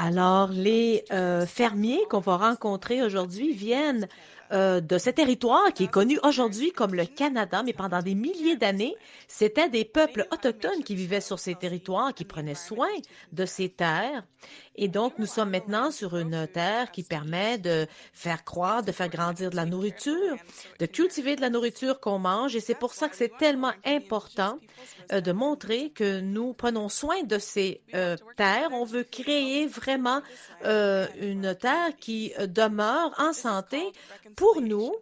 Alors, les fermiers qu'on va rencontrer aujourd'hui viennent de ce territoire qui est connu aujourd'hui comme le Canada, mais pendant des milliers d'années, c'était des peuples autochtones qui vivaient sur ces territoires, qui prenaient soin de ces terres. Et donc, nous sommes maintenant sur une terre qui permet de faire croître, de faire grandir de la nourriture, de cultiver de la nourriture qu'on mange. Et c'est pour ça que c'est tellement important de montrer que nous prenons soin de ces terres. On veut créer vraiment une terre qui demeure en santé pour nous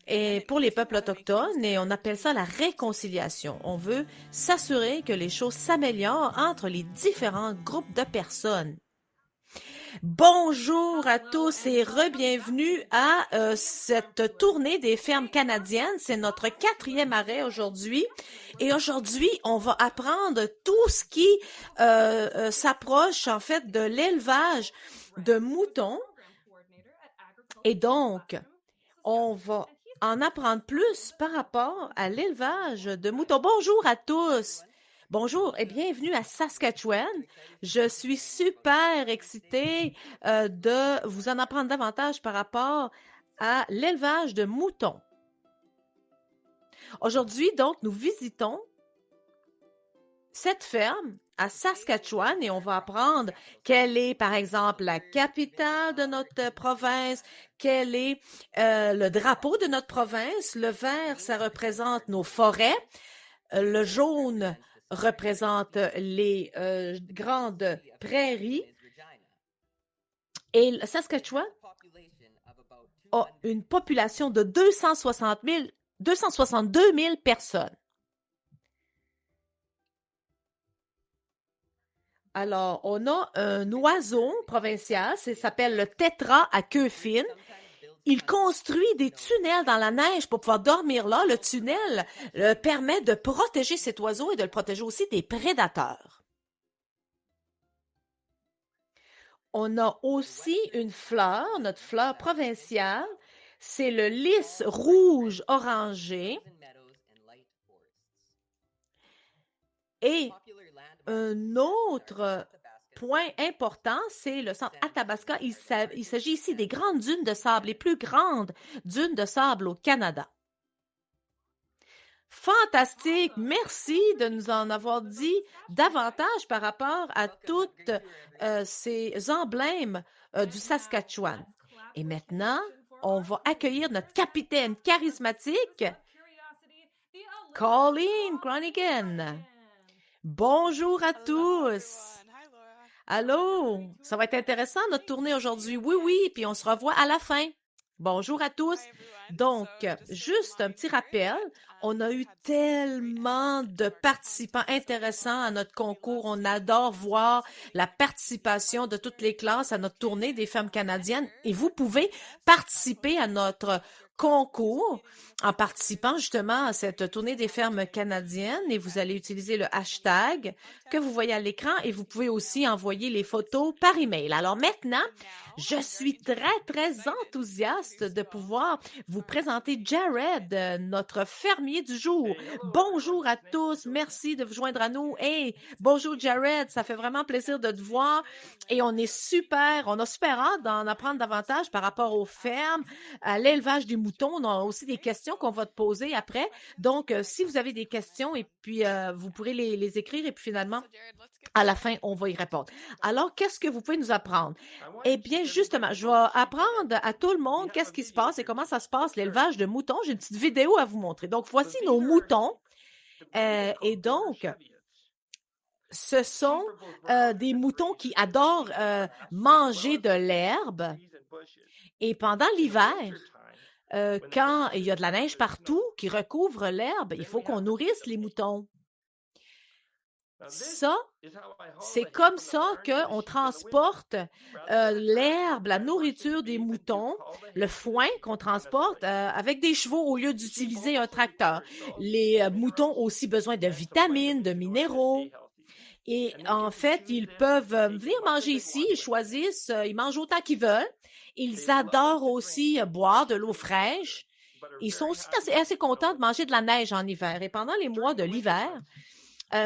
et pour les peuples autochtones, et on appelle ça la réconciliation. On veut s'assurer que les choses s'améliorent entre les différents groupes de personnes. Bonjour à tous et re-bienvenue à cette tournée des fermes canadiennes. C'est notre 4e arrêt aujourd'hui. Et aujourd'hui, on va apprendre tout ce qui s'approche en fait de l'élevage de moutons. Et donc, on va en apprendre plus par rapport à l'élevage de moutons. Bonjour à tous. Bonjour et bienvenue à Saskatchewan. Je suis super excitée de vous en apprendre davantage par rapport à l'élevage de moutons. Aujourd'hui, donc, nous visitons cette ferme à Saskatchewan et on va apprendre quelle est, par exemple, la capitale de notre province, quel est le drapeau de notre province. Le vert, ça représente nos forêts. Le jaune représente les grandes prairies. Et le Saskatchewan a une population de 262 000 personnes. Alors, on a un oiseau provincial, ça s'appelle le tétras à queue fine. Il construit des tunnels dans la neige pour pouvoir dormir là. Le tunnel permet de protéger cet oiseau et de le protéger aussi des prédateurs. On a aussi une fleur, notre fleur provinciale, c'est le lys rouge orangé. Et un autre point important, c'est le centre Athabasca. Il s'agit ici des grandes dunes de sable, les plus grandes dunes de sable au Canada. Fantastique! Merci de nous en avoir dit davantage par rapport à toutes ces emblèmes du Saskatchewan. Et maintenant, on va accueillir notre capitaine charismatique, Colleen Cronigan. Bonjour à tous! Allô? Ça va être intéressant notre tournée aujourd'hui. Oui, puis on se revoit à la fin. Bonjour à tous. Donc, juste un petit rappel, on a eu tellement de participants intéressants à notre concours. On adore voir la participation de toutes les classes à notre tournée des femmes canadiennes et vous pouvez participer à notre concours en participant justement à cette tournée des fermes canadiennes et vous allez utiliser le hashtag que vous voyez à l'écran et vous pouvez aussi envoyer les photos par email. Alors maintenant, je suis très enthousiaste de pouvoir vous présenter Jared, notre fermier du jour. Bonjour à tous, merci de vous joindre à nous. Hey, bonjour Jared, ça fait vraiment plaisir de te voir et on a super hâte d'en apprendre davantage par rapport aux fermes, à l'élevage des moutons. On a aussi des questions qu'on va te poser après. Donc, si vous avez des questions et puis vous pourrez les écrire et puis finalement, à la fin, on va y répondre. Alors, qu'est-ce que vous pouvez nous apprendre? Eh bien, justement, je vais apprendre à tout le monde qu'est-ce qui se passe et comment ça se passe, l'élevage de moutons. J'ai une petite vidéo à vous montrer. Donc, voici nos moutons. Et donc, ce sont des moutons qui adorent manger de l'herbe. Et pendant l'hiver, quand il y a de la neige partout qui recouvre l'herbe, il faut qu'on nourrisse les moutons. Ça, c'est comme ça qu'on transporte l'herbe, la nourriture des moutons, le foin qu'on transporte avec des chevaux au lieu d'utiliser un tracteur. Les moutons ont aussi besoin de vitamines, de minéraux. Et en fait, ils peuvent venir manger ici, ils choisissent, ils mangent autant qu'ils veulent. Ils adorent aussi boire de l'eau fraîche. Ils sont aussi assez contents de manger de la neige en hiver. Et pendant les mois de l'hiver,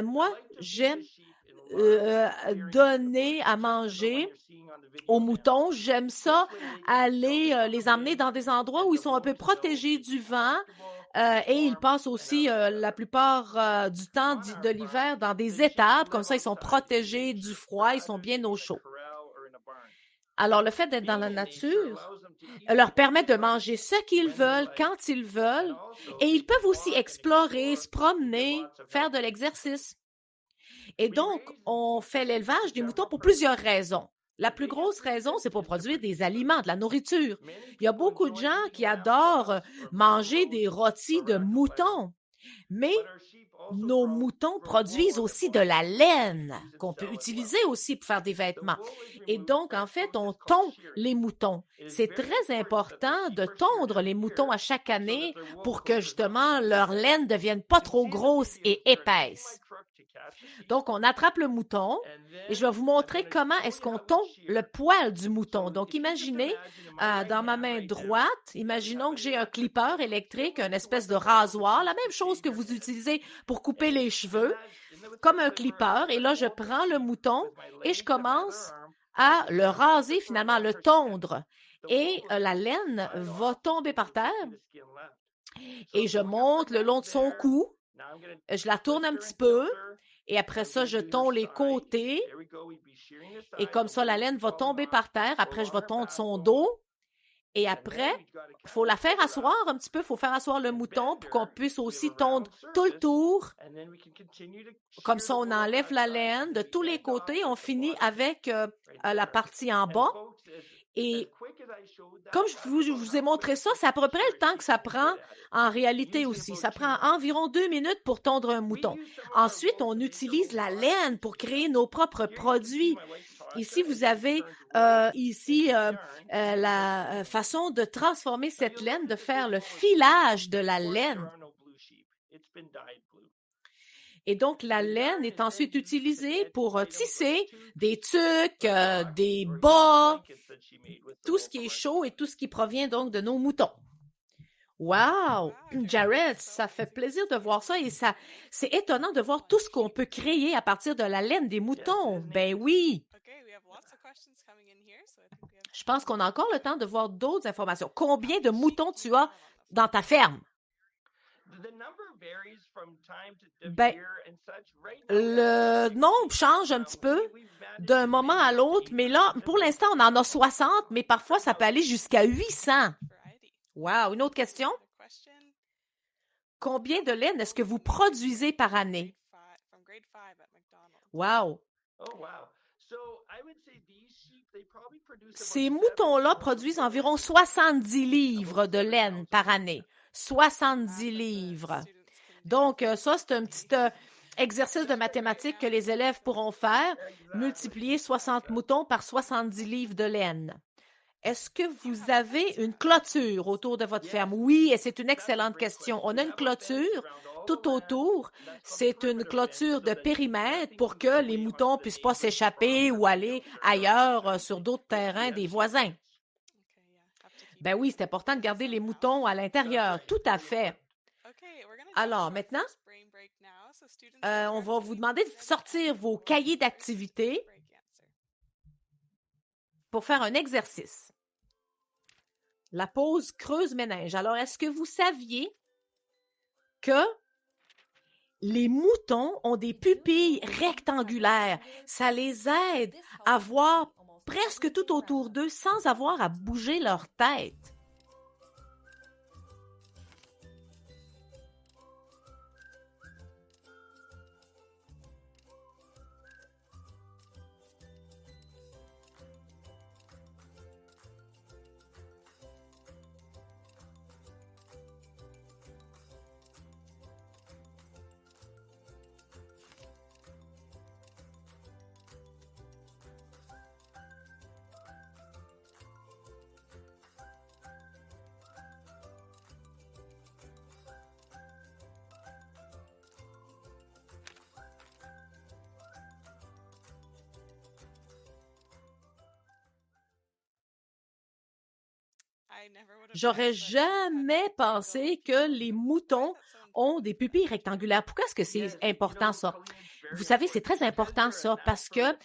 moi, j'aime donner à manger aux moutons. J'aime ça, aller les emmener dans des endroits où ils sont un peu protégés du vent. Et ils passent aussi la plupart du temps de l'hiver dans des étables. Comme ça, ils sont protégés du froid, ils sont bien au chaud. Alors, le fait d'être dans la nature leur permet de manger ce qu'ils veulent, quand ils veulent, et ils peuvent aussi explorer, se promener, faire de l'exercice. Et donc, on fait l'élevage des moutons pour plusieurs raisons. La plus grosse raison, c'est pour produire des aliments, de la nourriture. Il y a beaucoup de gens qui adorent manger des rôtis de moutons, mais nos moutons produisent aussi de la laine qu'on peut utiliser aussi pour faire des vêtements. Et donc, en fait, on tond les moutons. C'est très important de tondre les moutons à chaque année pour que justement leur laine ne devienne pas trop grosse et épaisse. Donc, on attrape le mouton et je vais vous montrer comment est-ce qu'on tond le poil du mouton. Donc, imaginez, dans ma main droite, imaginons que j'ai un clipper électrique, une espèce de rasoir, la même chose que vous utilisez pour couper les cheveux, comme un clipper. Et là, je prends le mouton et je commence à le raser, finalement, à le tondre. Et la laine va tomber par terre et je monte le long de son cou. Je la tourne un petit peu. Et après ça, je tonds les côtés. Et comme ça, la laine va tomber par terre. Après, je vais tondre son dos. Et après, il faut la faire asseoir un petit peu. Il faut faire asseoir le mouton pour qu'on puisse aussi tondre tout le tour. Comme ça, on enlève la laine de tous les côtés. On finit avec la partie en bas. Et comme je vous ai montré ça, c'est à peu près le temps que ça prend en réalité aussi. Ça prend environ 2 minutes pour tondre un mouton. Ensuite, on utilise la laine pour créer nos propres produits. Ici, vous avez la façon de transformer cette laine, de faire le filage de la laine. Et donc, la laine est ensuite utilisée pour tisser des tuques, des bas, tout ce qui est chaud et tout ce qui provient donc de nos moutons. Wow! Jared, ça fait plaisir de voir ça et c'est étonnant de voir tout ce qu'on peut créer à partir de la laine des moutons. Ben oui! Je pense qu'on a encore le temps de voir d'autres informations. Combien de moutons tu as dans ta ferme? Ben, le nombre change un petit peu d'un moment à l'autre, mais là, pour l'instant, on en a 60, mais parfois, ça peut aller jusqu'à 800. Wow! Une autre question? Combien de laine est-ce que vous produisez par année? Wow! Ces moutons-là produisent environ 70 livres de laine par année. 70 livres. Donc, ça, c'est un petit exercice de mathématiques que les élèves pourront faire. Multiplier 60 moutons par 70 livres de laine. Est-ce que vous avez une clôture autour de votre ferme? Oui, et c'est une excellente question. On a une clôture tout autour. C'est une clôture de périmètre pour que les moutons puissent pas s'échapper ou aller ailleurs sur d'autres terrains des voisins. Ben oui, c'est important de garder les moutons à l'intérieur. Tout à fait. Alors, maintenant, on va vous demander de sortir vos cahiers d'activités pour faire un exercice. La pause creuse-ménage. Alors, est-ce que vous saviez que les moutons ont des pupilles rectangulaires? Ça les aide à voir presque tout autour d'eux sans avoir à bouger leur tête. J'aurais jamais pensé que les moutons ont des pupilles rectangulaires. Pourquoi est-ce que c'est important, ça? Vous savez, c'est très important ça parce que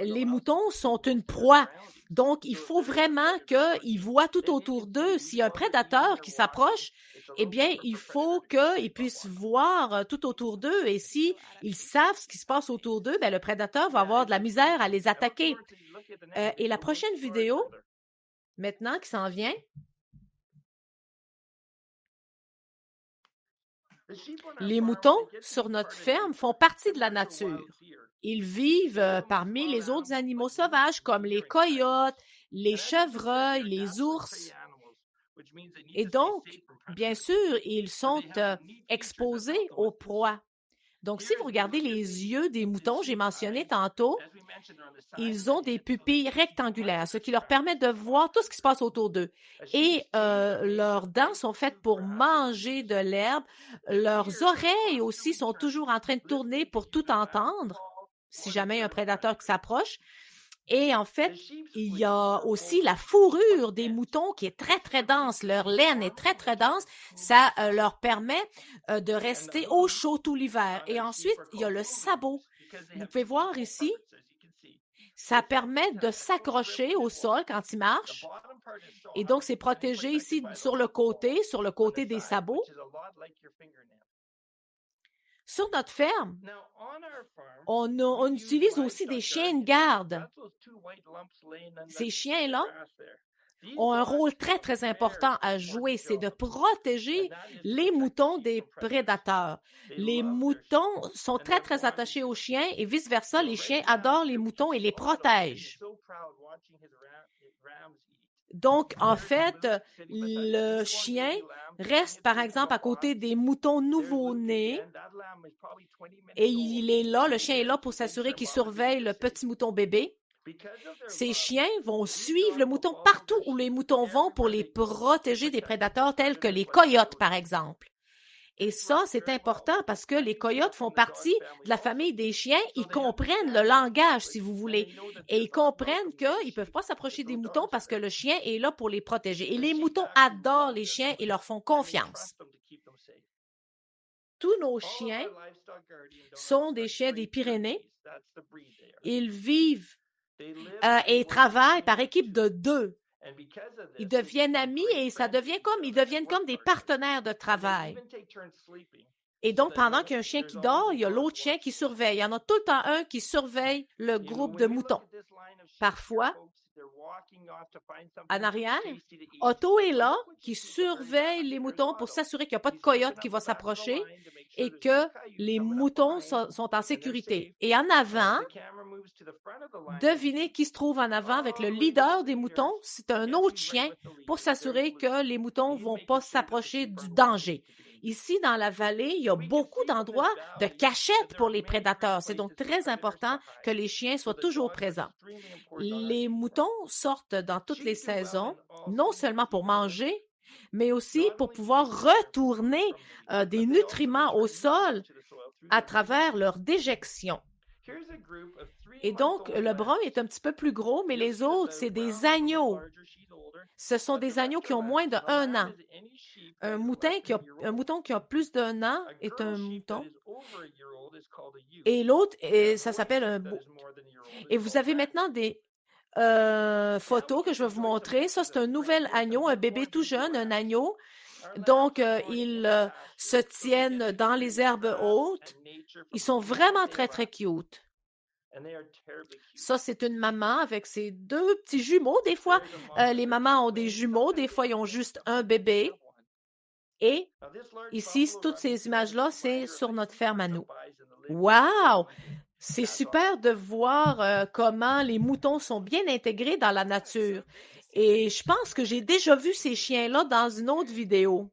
les moutons sont une proie. Donc, il faut vraiment qu'ils voient tout autour d'eux. S'il y a un prédateur qui s'approche, eh bien, il faut qu'ils puissent voir tout autour d'eux. Et si ils savent ce qui se passe autour d'eux, ben, le prédateur va avoir de la misère à les attaquer. Et la prochaine vidéo, maintenant, qui s'en vient, les moutons sur notre ferme font partie de la nature. Ils vivent parmi les autres animaux sauvages comme les coyotes, les chevreuils, les ours. Et donc, bien sûr, ils sont exposés aux proies. Donc, si vous regardez les yeux des moutons, j'ai mentionné tantôt, ils ont des pupilles rectangulaires, ce qui leur permet de voir tout ce qui se passe autour d'eux. Et leurs dents sont faites pour manger de l'herbe. Leurs oreilles aussi sont toujours en train de tourner pour tout entendre, si jamais il y a un prédateur qui s'approche. Et en fait, il y a aussi la fourrure des moutons qui est très, très dense. Leur laine est très, très dense. Ça leur permet de rester au chaud tout l'hiver. Et ensuite, il y a le sabot. Vous pouvez voir ici, ça permet de s'accrocher au sol quand il marche. Et donc, c'est protégé ici sur le côté des sabots. Sur notre ferme, on utilise aussi des chiens de garde. Ces chiens-là ont un rôle très, très important à jouer, c'est de protéger les moutons des prédateurs. Les moutons sont très, très attachés aux chiens et vice-versa, les chiens adorent les moutons et les protègent. Donc, en fait, le chien reste, par exemple, à côté des moutons nouveau-nés et le chien est là pour s'assurer qu'il surveille le petit mouton bébé. Ces chiens vont suivre le mouton partout où les moutons vont pour les protéger des prédateurs tels que les coyotes, par exemple. Et ça, c'est important parce que les coyotes font partie de la famille des chiens. Ils comprennent le langage, si vous voulez. Et ils comprennent qu'ils ne peuvent pas s'approcher des moutons parce que le chien est là pour les protéger. Et les moutons adorent les chiens et leur font confiance. Tous nos chiens sont des chiens des Pyrénées. Ils vivent et travaillent par équipe de 2. Ils deviennent amis et ils deviennent comme des partenaires de travail. Et donc, pendant qu'il y a un chien qui dort, il y a l'autre chien qui surveille. Il y en a tout le temps un qui surveille le groupe de moutons. Parfois, en arrière, Otto est là, qui surveille les moutons pour s'assurer qu'il n'y a pas de coyote qui va s'approcher et que les moutons sont en sécurité. Et en avant, devinez qui se trouve en avant avec le leader des moutons. C'est un autre chien pour s'assurer que les moutons ne vont pas s'approcher du danger. Ici, dans la vallée, il y a beaucoup d'endroits de cachette pour les prédateurs. C'est donc très important que les chiens soient toujours présents. Les moutons sortent dans toutes les saisons, non seulement pour manger, mais aussi pour pouvoir retourner des nutriments au sol à travers leur déjection. Et donc, le brun est un petit peu plus gros, mais les autres, c'est des agneaux. Ce sont des agneaux qui ont moins de 1 an. Un mouton qui a plus d'1 an est un mouton. Et l'autre, ça s'appelle un bouc. Et vous avez maintenant des photos que je vais vous montrer. Ça, c'est un nouvel agneau, un bébé tout jeune, un agneau. Donc, ils se tiennent dans les herbes hautes. Ils sont vraiment très, très cute. Ça, c'est une maman avec ses 2 petits jumeaux. Des fois, les mamans ont des jumeaux. Des fois, ils ont juste un bébé. Et ici, toutes ces images-là, c'est sur notre ferme à nous. Wow! C'est super de voir comment les moutons sont bien intégrés dans la nature. Et je pense que j'ai déjà vu ces chiens-là dans une autre vidéo.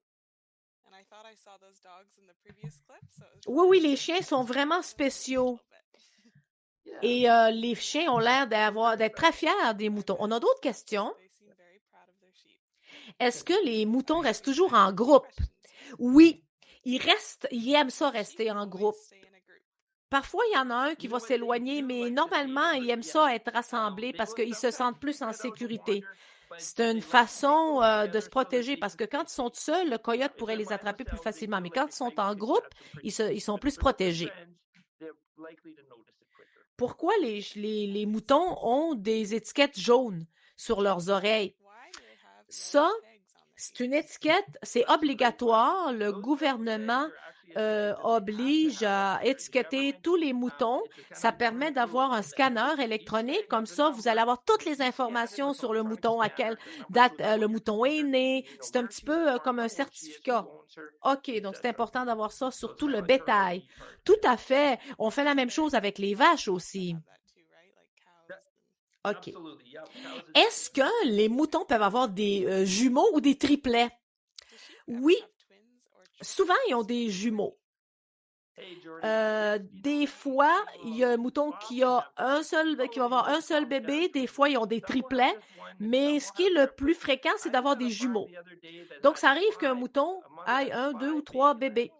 Oui, les chiens sont vraiment spéciaux. Et les chiens ont l'air d'être très fiers des moutons. On a d'autres questions? Est-ce que les moutons restent toujours en groupe? Oui, ils aiment ça rester en groupe. Parfois, il y en a un qui va s'éloigner, mais normalement, ils aiment ça être rassemblés parce qu'ils se sentent plus en sécurité. C'est une façon de se protéger parce que quand ils sont seuls, le coyote pourrait les attraper plus facilement. Mais quand ils sont en groupe, ils sont plus protégés. Pourquoi les moutons ont des étiquettes jaunes sur leurs oreilles? Ça, c'est une étiquette, c'est obligatoire. Le gouvernement oblige à étiqueter tous les moutons. Ça permet d'avoir un scanner électronique. Comme ça, vous allez avoir toutes les informations sur le mouton, à quelle date le mouton est né. C'est un petit peu comme un certificat. OK, donc c'est important d'avoir ça sur tout le bétail. Tout à fait. On fait la même chose avec les vaches aussi. OK. Est-ce que les moutons peuvent avoir des jumeaux ou des triplets? Oui, souvent, ils ont des jumeaux. Des fois, il y a un mouton qui va avoir un seul bébé. Des fois, ils ont des triplets. Mais ce qui est le plus fréquent, c'est d'avoir des jumeaux. Donc, ça arrive qu'un mouton ait 1, 2 ou 3 bébés.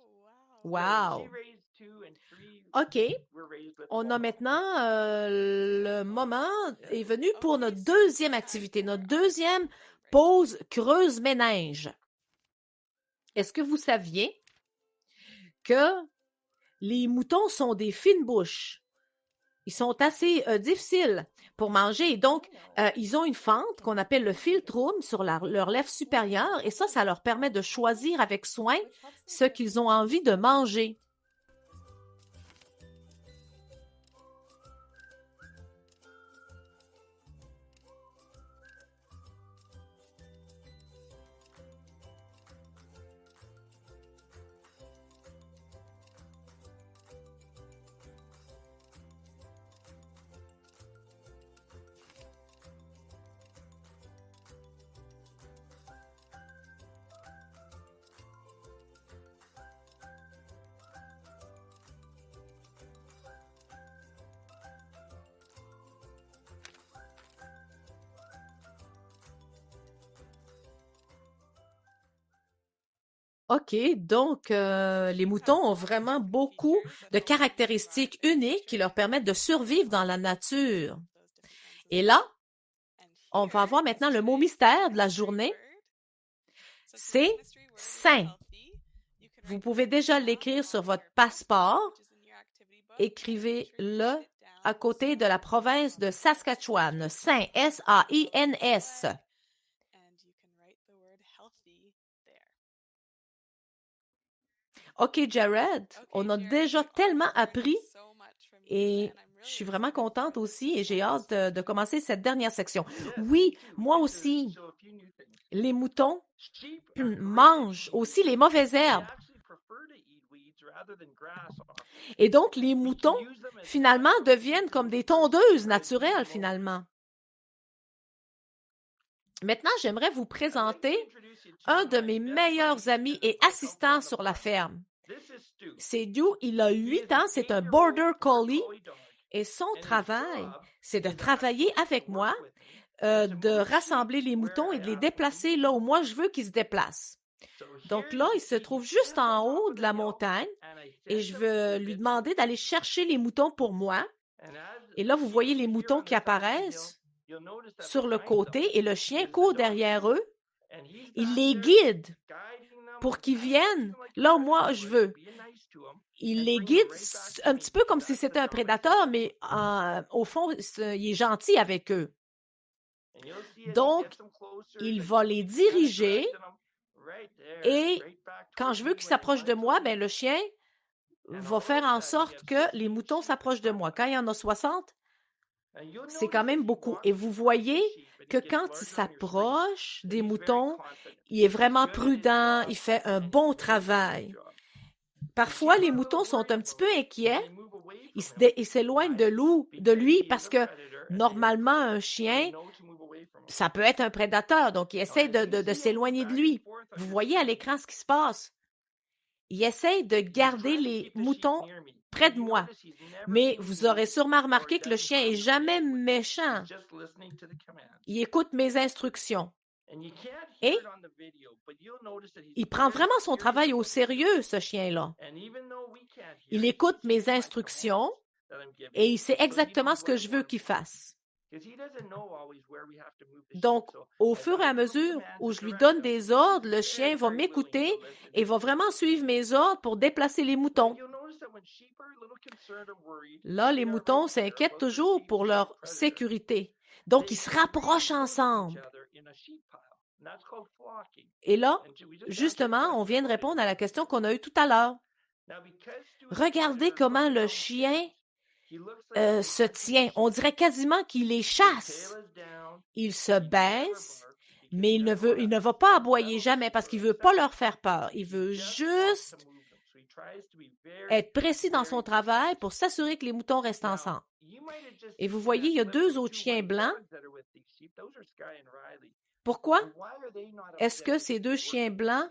Wow! OK. On a maintenant, le moment est venu pour notre deuxième activité, notre deuxième pause creuse-ménage. Est-ce que vous saviez que les moutons sont des fines bouches? Ils sont assez difficiles pour manger et donc ils ont une fente qu'on appelle le philtrum sur leur lèvre supérieure et ça leur permet de choisir avec soin ce qu'ils ont envie de manger. OK, donc les moutons ont vraiment beaucoup de caractéristiques uniques qui leur permettent de survivre dans la nature. Et là, on va avoir maintenant le mot mystère de la journée. C'est sain. Vous pouvez déjà l'écrire sur votre passeport. Écrivez-le à côté de la province de Saskatchewan. Sain, S-A-I-N-S. OK, Jared, on a déjà tellement appris et je suis vraiment contente aussi et j'ai hâte de commencer cette dernière section. Oui, moi aussi, les moutons mangent aussi les mauvaises herbes. Et donc, les moutons, finalement, deviennent comme des tondeuses naturelles, finalement. Maintenant, j'aimerais vous présenter un de mes meilleurs amis et assistants sur la ferme. C'est Stu, il a 8 ans, c'est un Border Collie et son travail, c'est de travailler avec moi, de rassembler les moutons et de les déplacer là où moi je veux qu'ils se déplacent. Donc là, il se trouve juste en haut de la montagne et je veux lui demander d'aller chercher les moutons pour moi. Et là, vous voyez les moutons qui apparaissent sur le côté et le chien court derrière eux. Il les guide pour qu'ils viennent là où moi je veux. Il les guide un petit peu comme si c'était un prédateur, mais au fond, il est gentil avec eux. Donc, il va les diriger et quand je veux qu'ils s'approchent de moi, ben le chien va faire en sorte que les moutons s'approchent de moi. Quand il y en a 60, c'est quand même beaucoup. Et vous voyez que quand il s'approche des moutons, il est vraiment prudent, il fait un bon travail. Parfois, les moutons sont un petit peu inquiets. Ils s'éloignent de lui parce que normalement, un chien, ça peut être un prédateur, donc il essaie de s'éloigner de lui. Vous voyez à l'écran ce qui se passe. Il essaie de garder les moutons près de moi. Mais vous aurez sûrement remarqué que le chien est jamais méchant. Il écoute mes instructions. Et il prend vraiment son travail au sérieux, ce chien-là. Il écoute mes instructions et il sait exactement ce que je veux qu'il fasse. Donc, au fur et à mesure où je lui donne des ordres, le chien va m'écouter et va vraiment suivre mes ordres pour déplacer les moutons. Là, les moutons s'inquiètent toujours pour leur sécurité. Donc, ils se rapprochent ensemble. Et là, justement, on vient de répondre à la question qu'on a eue tout à l'heure. Regardez comment le chien se tient. On dirait quasiment qu'il les chasse. Il se baisse, mais il ne va pas aboyer jamais parce qu'il ne veut pas leur faire peur. Il veut juste être précis dans son travail pour s'assurer que les moutons restent ensemble. Et vous voyez, il y a 2 autres chiens blancs. Pourquoi est-ce que ces 2 chiens blancs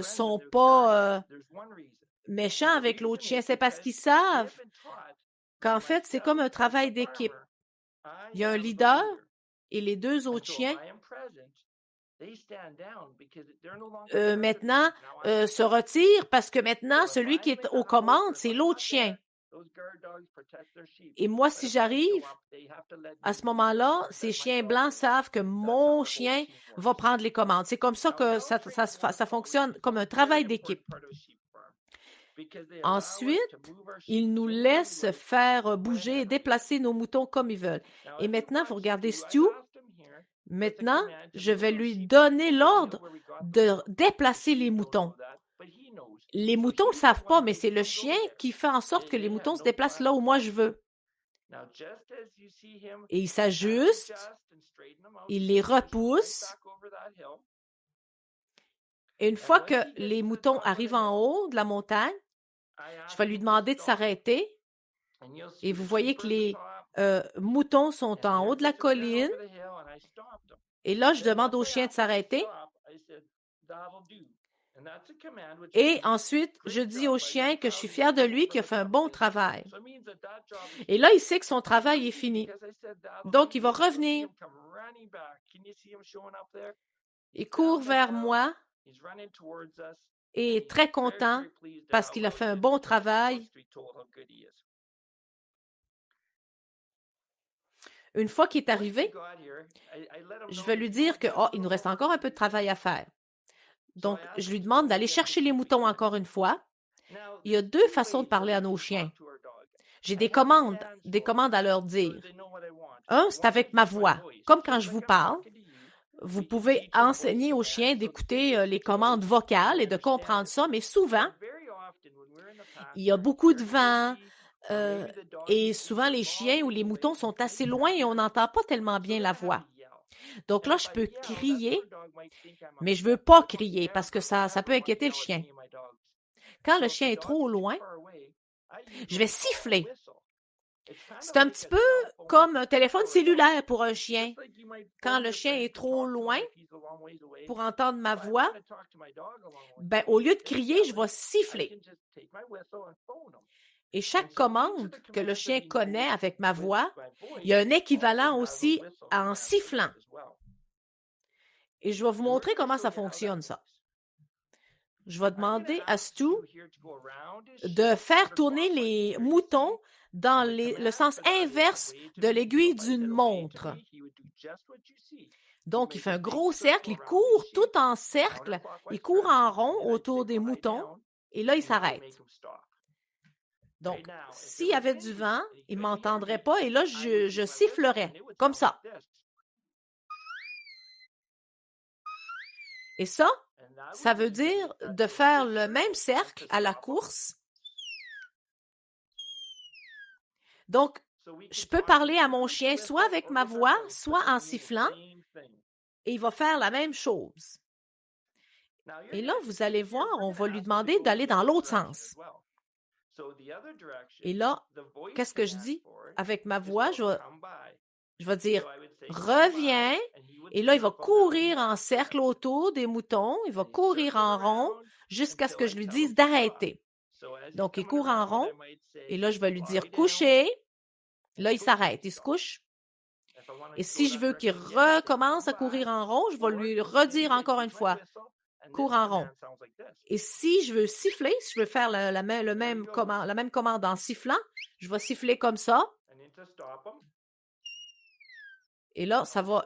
sont pas méchants avec l'autre chien? C'est parce qu'ils savent qu'en fait, c'est comme un travail d'équipe. Il y a un leader et les 2 autres chiens maintenant se retirent parce que maintenant, celui qui est aux commandes, c'est l'autre chien. Et moi, si j'arrive, à ce moment-là, ces chiens blancs savent que mon chien va prendre les commandes. C'est comme ça que ça fonctionne comme un travail d'équipe. Ensuite, ils nous laissent faire bouger et déplacer nos moutons comme ils veulent. Et maintenant, vous regardez Stu. Maintenant, je vais lui donner l'ordre de déplacer les moutons. Les moutons ne le savent pas, mais c'est le chien qui fait en sorte que les moutons se déplacent là où moi je veux. Et il s'ajuste, il les repousse. Et une fois que les moutons arrivent en haut de la montagne, je vais lui demander de s'arrêter. Et vous voyez que les moutons sont en haut de la colline. Et là, je demande au chien de s'arrêter. Et ensuite, je dis au chien que je suis fière de lui, qu'il a fait un bon travail. Et là, il sait que son travail est fini. Donc, il va revenir. Il court vers moi et est très content parce qu'il a fait un bon travail. Une fois qu'il est arrivé, je vais lui dire que il nous reste encore un peu de travail à faire. Donc, je lui demande d'aller chercher les moutons encore une fois. Il y a 2 façons de parler à nos chiens. J'ai des commandes à leur dire. Un, c'est avec ma voix. Comme quand je vous parle, vous pouvez enseigner aux chiens d'écouter les commandes vocales et de comprendre ça, mais souvent, il y a beaucoup de vent et souvent les chiens ou les moutons sont assez loin et on n'entend pas tellement bien la voix. Donc là, je peux crier, mais je ne veux pas crier parce que ça peut inquiéter le chien. Quand le chien est trop loin, je vais siffler. C'est un petit peu comme un téléphone cellulaire pour un chien. Quand le chien est trop loin pour entendre ma voix, au lieu de crier, je vais siffler. Et chaque commande que le chien connaît avec ma voix, il y a un équivalent aussi en sifflant. Et je vais vous montrer comment ça fonctionne, ça. Je vais demander à Stu de faire tourner les moutons dans le sens inverse de l'aiguille d'une montre. Donc, il fait un gros cercle, il court tout en cercle, il court en rond autour des moutons, et là, il s'arrête. Donc, s'il y avait du vent, il ne m'entendrait pas, et là, je sifflerais, comme ça. Et ça veut dire de faire le même cercle à la course. Donc, je peux parler à mon chien soit avec ma voix, soit en sifflant, et il va faire la même chose. Et là, vous allez voir, on va lui demander d'aller dans l'autre sens. Et là, qu'est-ce que je dis? Avec ma voix, je vais dire « Reviens ». Et là, il va courir en cercle autour des moutons. Il va courir en rond jusqu'à ce que je lui dise d'arrêter. Donc, il court en rond. Et là, je vais lui dire « Coucher ». Là, il s'arrête, il se couche. Et si je veux qu'il recommence à courir en rond, je vais lui redire encore une fois « Cours en rond ». Et si je veux siffler, si je veux faire la même commande en sifflant, je vais siffler comme ça. Et là,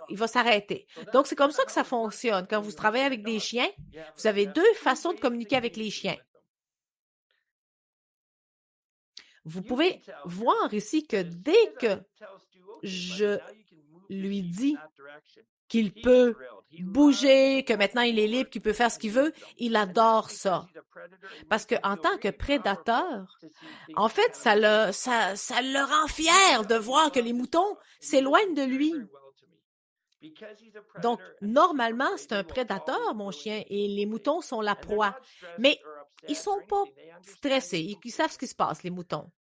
il va s'arrêter. Donc, c'est comme ça que ça fonctionne. Quand vous travaillez avec des chiens, vous avez 2 façons de communiquer avec les chiens. Vous pouvez voir ici que dès que je lui dis qu'il peut bouger, que maintenant il est libre, qu'il peut faire ce qu'il veut, il adore ça. Parce qu'en tant que prédateur, en fait, ça le rend fier de voir que les moutons s'éloignent de lui. Donc, normalement, c'est un prédateur, mon chien, et les moutons sont la proie. Mais ils sont pas stressés. Ils savent ce qui se passe, les moutons.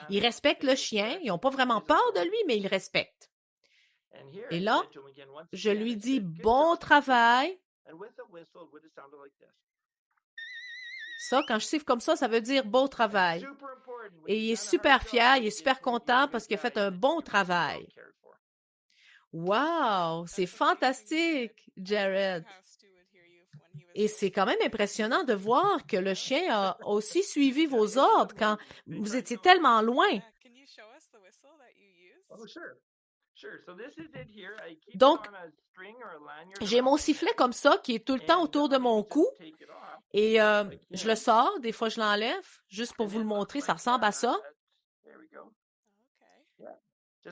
Ils respectent le chien. Ils n'ont pas vraiment peur de lui, mais ils le respectent. Et là, je lui dis « Bon travail ». Ça, quand je siffle comme ça veut dire « Beau travail ». Et il est super fier, il est super content parce qu'il a fait un bon travail. Wow, c'est fantastique, Jared. Et c'est quand même impressionnant de voir que le chien a aussi suivi vos ordres quand vous étiez tellement loin. Donc, j'ai mon sifflet comme ça qui est tout le temps autour de mon cou et je le sors, des fois je l'enlève, juste pour vous le montrer, ça ressemble à ça.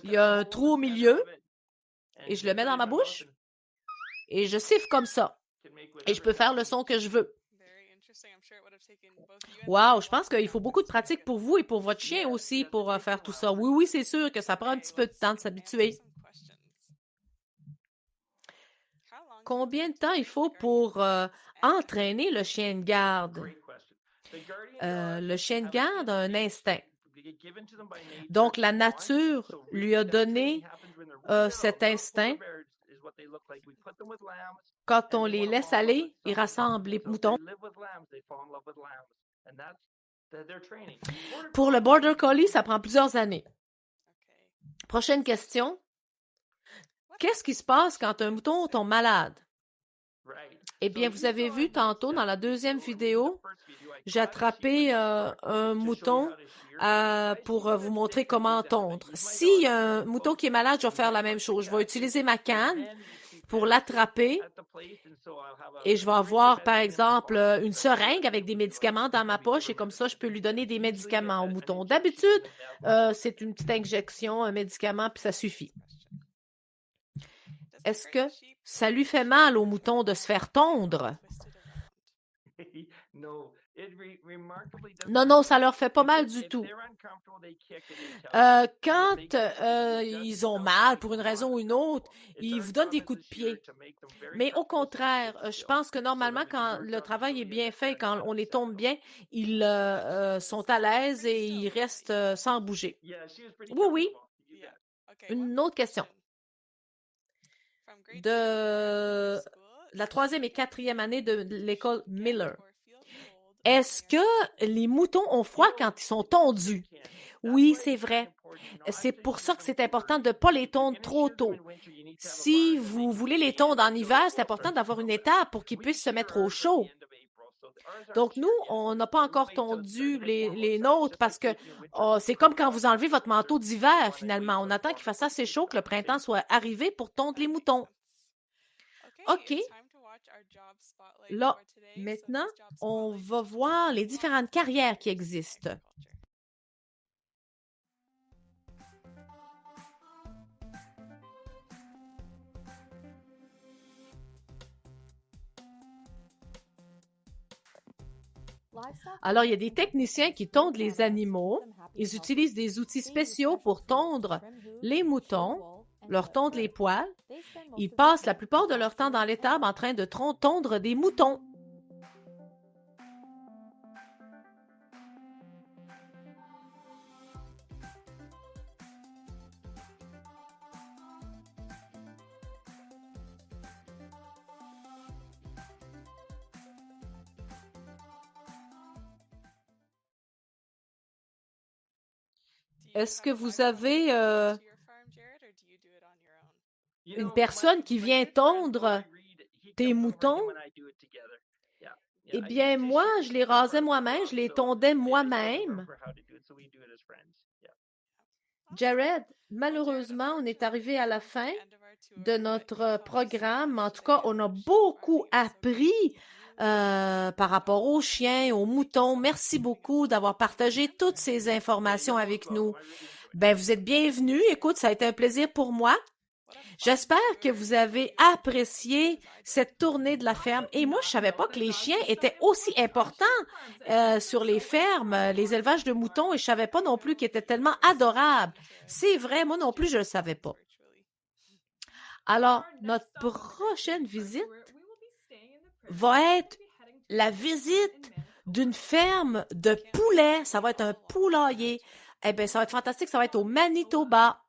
Il y a un trou au milieu et je le mets dans ma bouche et je siffle comme ça. Et je peux faire le son que je veux. Wow, je pense qu'il faut beaucoup de pratique pour vous et pour votre chien aussi pour faire tout ça. Oui, c'est sûr que ça prend un petit peu de temps de s'habituer. Combien de temps il faut pour entraîner le chien de garde? Le chien de garde a un instinct. Donc, la nature lui a donné cet instinct. Quand on les laisse aller, ils rassemblent les moutons. Pour le Border Collie, ça prend plusieurs années. Prochaine question. Qu'est-ce qui se passe quand un mouton tombe malade? Eh bien, vous avez vu tantôt dans la deuxième vidéo, j'ai attrapé un mouton pour vous montrer comment tondre. Si un mouton qui est malade, je vais faire la même chose. Je vais utiliser ma canne pour l'attraper et je vais avoir, par exemple, une seringue avec des médicaments dans ma poche et comme ça, je peux lui donner des médicaments au mouton. D'habitude, c'est une petite injection, un médicament, puis ça suffit. Est-ce que ça lui fait mal au mouton de se faire tondre? Non, ça leur fait pas mal du tout. Quand ils ont mal pour une raison ou une autre, ils vous donnent des coups de pied. Mais au contraire, je pense que normalement, quand le travail est bien fait, quand on les tombe bien, ils sont à l'aise et ils restent sans bouger. Oui. Une autre question. De la 3e et 4e année de l'école Miller. Est-ce que les moutons ont froid quand ils sont tondus? Oui, c'est vrai. C'est pour ça que c'est important de ne pas les tondre trop tôt. Si vous voulez les tondre en hiver, c'est important d'avoir une étape pour qu'ils puissent se mettre au chaud. Donc, nous, on n'a pas encore tondu les nôtres parce que c'est comme quand vous enlevez votre manteau d'hiver, finalement. On attend qu'il fasse assez chaud que le printemps soit arrivé pour tondre les moutons. OK. Là, maintenant, on va voir les différentes carrières qui existent. Alors, il y a des techniciens qui tondent les animaux. Ils utilisent des outils spéciaux pour tondre les moutons, leur tondre les poils. Ils passent la plupart de leur temps dans l'étable en train de tondre des moutons. Est-ce que vous avez une personne qui vient tondre tes moutons? Eh bien, moi, je les rasais moi-même, je les tondais moi-même. Jared, malheureusement, on est arrivé à la fin de notre programme. En tout cas, on a beaucoup appris par rapport aux chiens, aux moutons. Merci beaucoup d'avoir partagé toutes ces informations avec nous. Ben, vous êtes bienvenus. Écoute, ça a été un plaisir pour moi. J'espère que vous avez apprécié cette tournée de la ferme. Et moi, je savais pas que les chiens étaient aussi importants sur les fermes, les élevages de moutons, et je savais pas non plus qu'ils étaient tellement adorables. C'est vrai, moi non plus, je le savais pas. Alors, notre prochaine visite va être la visite d'une ferme de poulets. Ça va être un poulailler. Eh bien, ça va être fantastique. Ça va être au Manitoba.